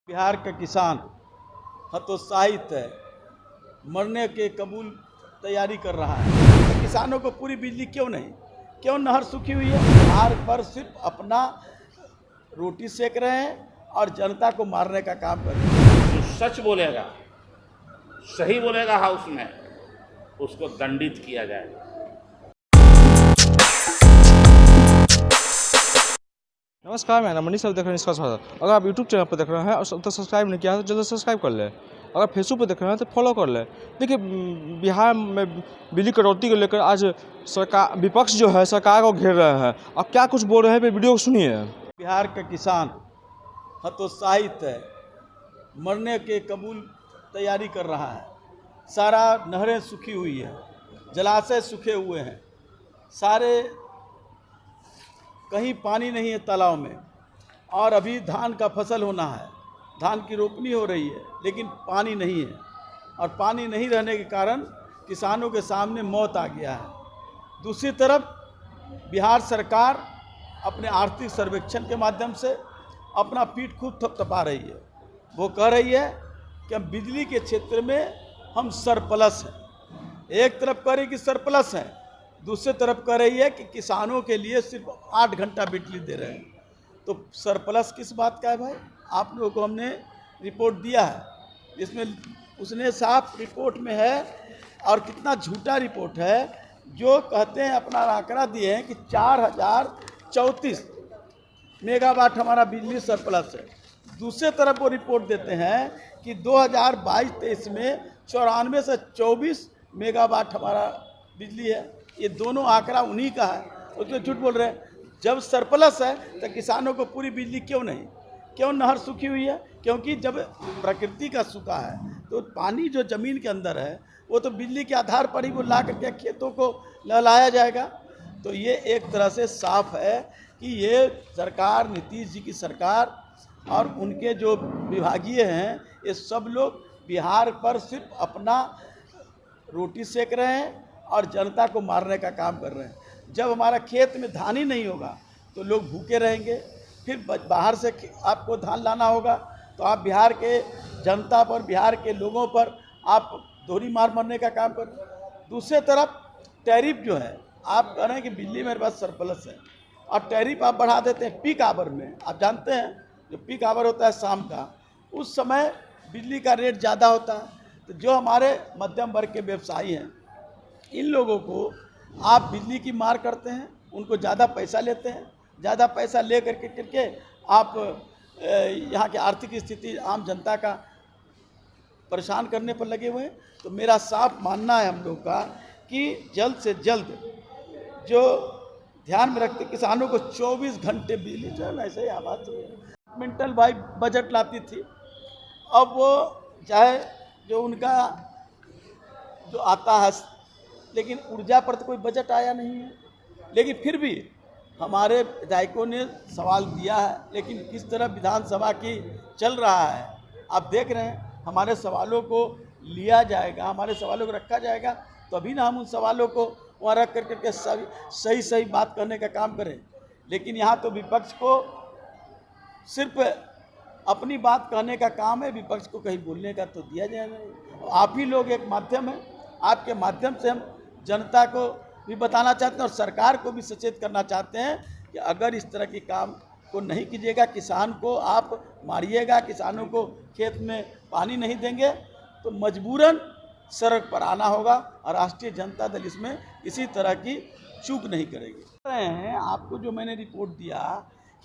बिहार का किसान हतोत्साहित है, मरने के कबूल तैयारी कर रहा है। तो किसानों को पूरी बिजली क्यों नहीं, क्यों नहर सूखी हुई है? बिहार पर सिर्फ अपना रोटी सेक रहे हैं और जनता को मारने का काम कर रहे हैं। जो सच बोलेगा, सही बोलेगा हाउस में, उसको दंडित किया जाएगा। नमस्कार, मैं मनीष, आप देख रहे हैं इसका स्वागत। अगर आप यूट्यूब चैनल पर देख रहे हैं और अब तक सब्सक्राइब नहीं किया है तो जल्दी सब्सक्राइब कर लें। अगर फेसबुक पर देख रहे हैं तो फॉलो कर लें। देखिए, बिहार में बिजली कटौती को लेकर आज सरकार, विपक्ष जो है सरकार को घेर रहे हैं। अब क्या कुछ बोल रहे हैं, वीडियो को सुनिए। बिहार का किसान हतोत्साहित है, मरने के कबूल तैयारी कर रहा है। सारा नहरें सूखी हुई है, जलाशय सूखे हुए हैं, सारे कहीं पानी नहीं है तालाब में। और अभी धान का फसल होना है, धान की रोपनी हो रही है, लेकिन पानी नहीं है। और पानी नहीं रहने के कारण किसानों के सामने मौत आ गया है। दूसरी तरफ बिहार सरकार अपने आर्थिक सर्वेक्षण के माध्यम से अपना पीठ खूब थपथपा रही है। वो कह रही है कि हम बिजली के क्षेत्र में हम सरप्लस हैं। एक तरफ कह रही कि सरप्लस हैं, दूसरी तरफ कह रही है कि किसानों के लिए सिर्फ 8 घंटा बिजली दे रहे हैं। तो सरप्लस किस बात का है भाई? आप लोगों को हमने रिपोर्ट दिया है, इसमें उसने साफ रिपोर्ट में है, और कितना झूठा रिपोर्ट है, जो कहते हैं अपना आंकड़ा दिए हैं कि 4034 मेगावाट हमारा बिजली सरप्लस है। दूसरे तरफ वो रिपोर्ट देते हैं कि 2022-23 में 94 से 24 मेगावाट हमारा बिजली है। ये दोनों आंकड़ा उन्हीं का है, उसमें झूठ बोल रहे हैं। जब सरप्लस है तो किसानों को पूरी बिजली क्यों नहीं, क्यों नहर सूखी हुई है? क्योंकि जब प्रकृति का सूखा है तो पानी जो ज़मीन के अंदर है वो तो बिजली के आधार पर ही वो ला करके खेतों को लहलाया जाएगा। तो ये एक तरह से साफ है कि ये सरकार, नीतीश जी की सरकार और उनके जो विभागीय हैं, ये सब लोग बिहार पर सिर्फ अपना रोटी सेक रहे हैं और जनता को मारने का काम कर रहे हैं। जब हमारा खेत में धान ही नहीं होगा तो लोग भूखे रहेंगे, फिर बाहर से आपको धान लाना होगा, तो आप बिहार के जनता पर, बिहार के लोगों पर आप दोहरी मार मरने का काम कर रहे हैं। दूसरे तरफ टैरिफ जो है, आप कह रहे हैं कि बिजली मेरे पास सरप्लस है, और टैरिफ आप बढ़ा देते हैं पीक आवर में। आप जानते हैं जो पीक आवर होता है शाम का, उस समय बिजली का रेट ज़्यादा होता है। तो जो हमारे मध्यम वर्ग के व्यवसायी हैं, इन लोगों को आप बिजली की मार करते हैं, उनको ज़्यादा पैसा लेते हैं, ज़्यादा पैसा ले करके आप यहाँ की आर्थिक स्थिति आम जनता का परेशान करने पर लगे हुए हैं। तो मेरा साफ मानना है हम लोग का कि जल्द से जल्द जो ध्यान में रखते किसानों को 24 घंटे बिजली, जो है ना, ऐसे ही आवाज़ गवर्नमेंटल भाई बजट लाती थी। अब वो चाहे जो उनका जो आता है, लेकिन ऊर्जा पर तो कोई बजट आया नहीं है। लेकिन फिर भी हमारे विधायकों ने सवाल दिया है, लेकिन किस तरह विधानसभा की चल रहा है आप देख रहे हैं। हमारे सवालों को लिया जाएगा, हमारे सवालों को रखा जाएगा, तभी ना हम उन सवालों को वहाँ रख करके सही बात करने का काम करें। लेकिन यहाँ तो विपक्ष को सिर्फ अपनी बात कहने का काम है, विपक्ष को कहीं बोलने का तो दिया जाए नहीं। आप ही लोग एक माध्यम है, आपके माध्यम से हम जनता को भी बताना चाहते हैं और सरकार को भी सचेत करना चाहते हैं कि अगर इस तरह के काम को नहीं कीजिएगा, किसान को आप मारिएगा, किसानों को खेत में पानी नहीं देंगे, तो मजबूरन सड़क पर आना होगा। और राष्ट्रीय जनता दल इसमें किसी तरह की चूक नहीं करेगी। रहे हैं आपको जो मैंने रिपोर्ट दिया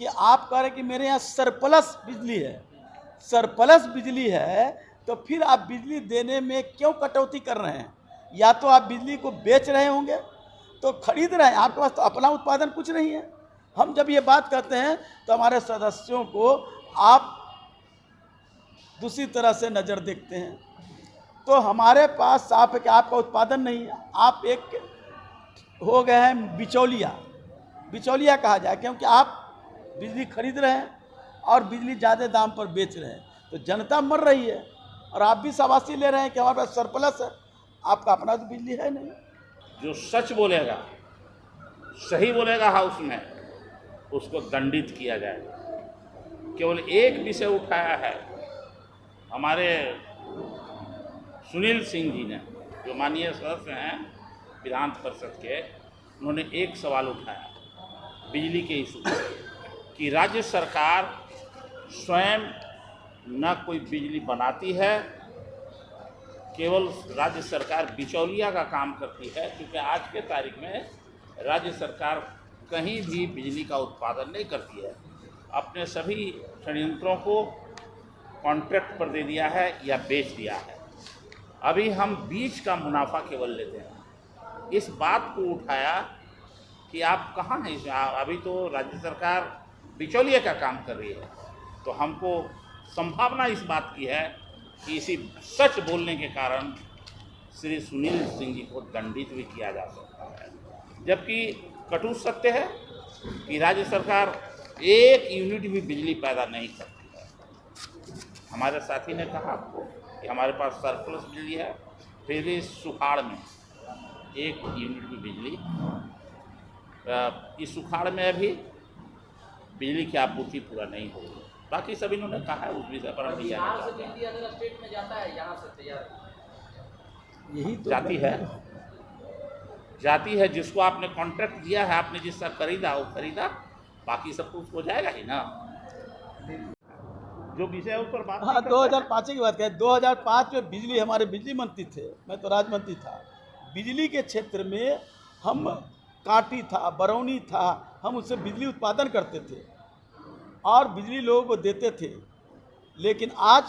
कि आप कह रहे हैं कि मेरे यहाँ सरप्लस बिजली है, सरप्लस बिजली है, तो फिर आप बिजली देने में क्यों कटौती कर रहे हैं? या तो आप बिजली को बेच रहे होंगे तो खरीद रहे हैं, आपके पास तो अपना उत्पादन कुछ नहीं है। हम जब ये बात करते हैं तो हमारे सदस्यों को आप दूसरी तरह से नज़र देखते हैं। तो हमारे पास साफ है कि आपका उत्पादन नहीं है, आप एक हो गए हैं बिचौलिया कहा जाए, क्योंकि आप बिजली खरीद रहे हैं और बिजली ज़्यादा दाम पर बेच रहे हैं। तो जनता मर रही है और आप भी शाबाशी ले रहे हैं कि हमारे पास सरप्लस है। आपका अपना तो बिजली है नहीं। जो सच बोलेगा, सही बोलेगा हाउस में, उसको दंडित किया जाएगा। केवल एक विषय उठाया है हमारे सुनील सिंह जी ने, जो माननीय सदस्य हैं विधान परिषद के, उन्होंने एक सवाल उठाया बिजली के इशू पर कि राज्य सरकार स्वयं न कोई बिजली बनाती है, केवल राज्य सरकार बिचौलिया का काम करती है, क्योंकि आज के तारीख में राज्य सरकार कहीं भी बिजली का उत्पादन नहीं करती है, अपने सभी संयंत्रों को कॉन्ट्रैक्ट पर दे दिया है या बेच दिया है। अभी हम बीच का मुनाफा केवल लेते हैं। इस बात को उठाया कि आप कहाँ हैं, अभी तो राज्य सरकार बिचौलिया का काम कर रही है, तो हमको संभावना इस बात की है कि इसी सच बोलने के कारण श्री सुनील सिंह जी को दंडित भी किया जा सकता है, जबकि कटु सत्य है कि राज्य सरकार एक यूनिट भी बिजली पैदा नहीं करती है। हमारे साथी ने कहा आपको कि हमारे पास सरप्लस बिजली है, फिर भी सुखाड़ में एक यूनिट भी बिजली, इस सुखाड़ में अभी बिजली की आपूर्ति पूरा नहीं हो रही। बाकी सब इन्होंने कहा है, उस विषय पर हम नहीं जाना चाहते। अदर स्टेट में जाता है, यहाँ से तैयार यही तो जाती है जिसको आपने कॉन्ट्रैक्ट दिया है, आपने जिसका खरीदा वो खरीदा, बाकी सब कुछ हो जाएगा ही ना। जो विषय उस पर बात हाँ, 2005 की बात करें, 2005 में बिजली, हमारे बिजली मंत्री थे, मैं तो राज्य मंत्री था। बिजली के क्षेत्र में हम कांटी था, बरौनी था, हम उससे बिजली उत्पादन करते थे और बिजली लोगों को देते थे। लेकिन आज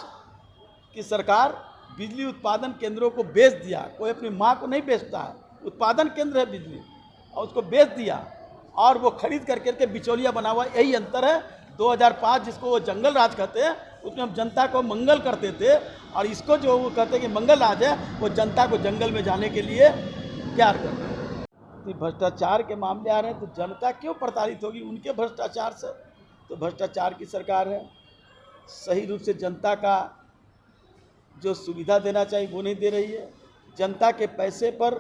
की सरकार बिजली उत्पादन केंद्रों को बेच दिया। कोई अपनी माँ को नहीं बेचता है, उत्पादन केंद्र है बिजली, और उसको बेच दिया और वो खरीद करके बिचौलिया बना हुआ। यही अंतर है। 2005 जिसको वो जंगल राज कहते हैं, उसमें हम जनता को मंगल करते थे, और इसको जो वो कहते हैं कि मंगल राज है, वो जनता को जंगल में जाने के लिए प्यार करते हैं। भ्रष्टाचार के मामले आ रहे हैं तो जनता क्यों प्रताड़ित होगी उनके भ्रष्टाचार से? तो भ्रष्टाचार की सरकार है। सही रूप से जनता का जो सुविधा देना चाहिए वो नहीं दे रही है। जनता के पैसे पर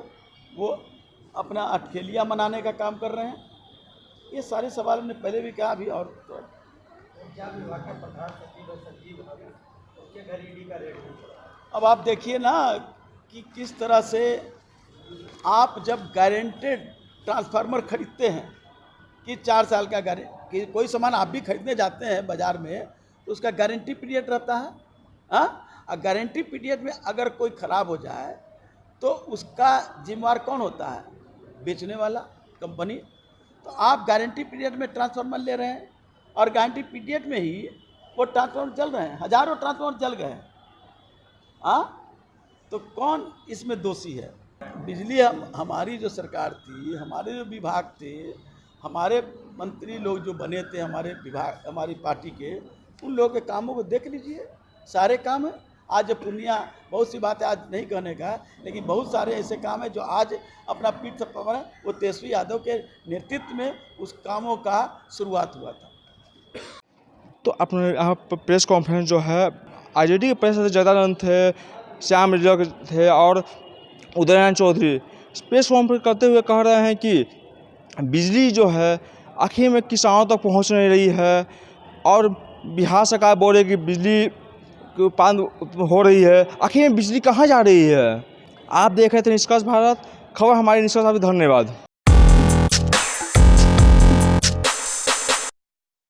वो अपना अटखेलिया मनाने का काम कर रहे हैं। ये सारे सवाल हमने पहले भी कहा भी। और तो अब आप देखिए ना कि किस तरह से आप जब गारंटेड ट्रांसफार्मर खरीदते हैं कि 4 साल का कि कोई सामान आप भी खरीदने जाते हैं बाज़ार में तो उसका गारंटी पीरियड रहता है। हाँ, और गारंटी पीरियड में अगर कोई ख़राब हो जाए तो उसका जिम्मेवार कौन होता है? बेचने वाला, कंपनी। तो आप गारंटी पीरियड में ट्रांसफार्मर ले रहे हैं और गारंटी पीरियड में ही वो ट्रांसफार्मर जल रहे हैं, हज़ारों ट्रांसफार्मर जल गए हैं। हाँ, तो कौन इसमें दोषी है? बिजली हमारी जो सरकार थी, हमारे जो विभाग थे, हमारे मंत्री लोग जो बने थे हमारे विभाग, हमारी पार्टी के, उन लोगों के कामों को देख लीजिए। सारे काम हैं। आज जो पूर्णिया, बहुत सी बातें आज नहीं कहने का है, लेकिन बहुत सारे ऐसे काम हैं जो आज अपना पीठ पर है। वो तेजस्वी यादव के नेतृत्व में उस कामों का शुरुआत हुआ था। तो अपने यहाँ प्रेस कॉन्फ्रेंस जो है आरजेडी के प्रेसिडेंट जगदानंद थे, श्याम रजक थे और उदयनारायण चौधरी प्रेस कॉन्फ्रेंस करते हुए कह रहे हैं कि बिजली जो है आखिर में किसानों तक पहुँच नहीं रही है, और बिहार सरकार बोल रही है कि बिजली उत्पादन हो रही है। आखिर में बिजली कहाँ जा रही है? आप देख रहे थे निष्कर्ष भारत। खबर हमारी निष्कर्ष। धन्यवाद।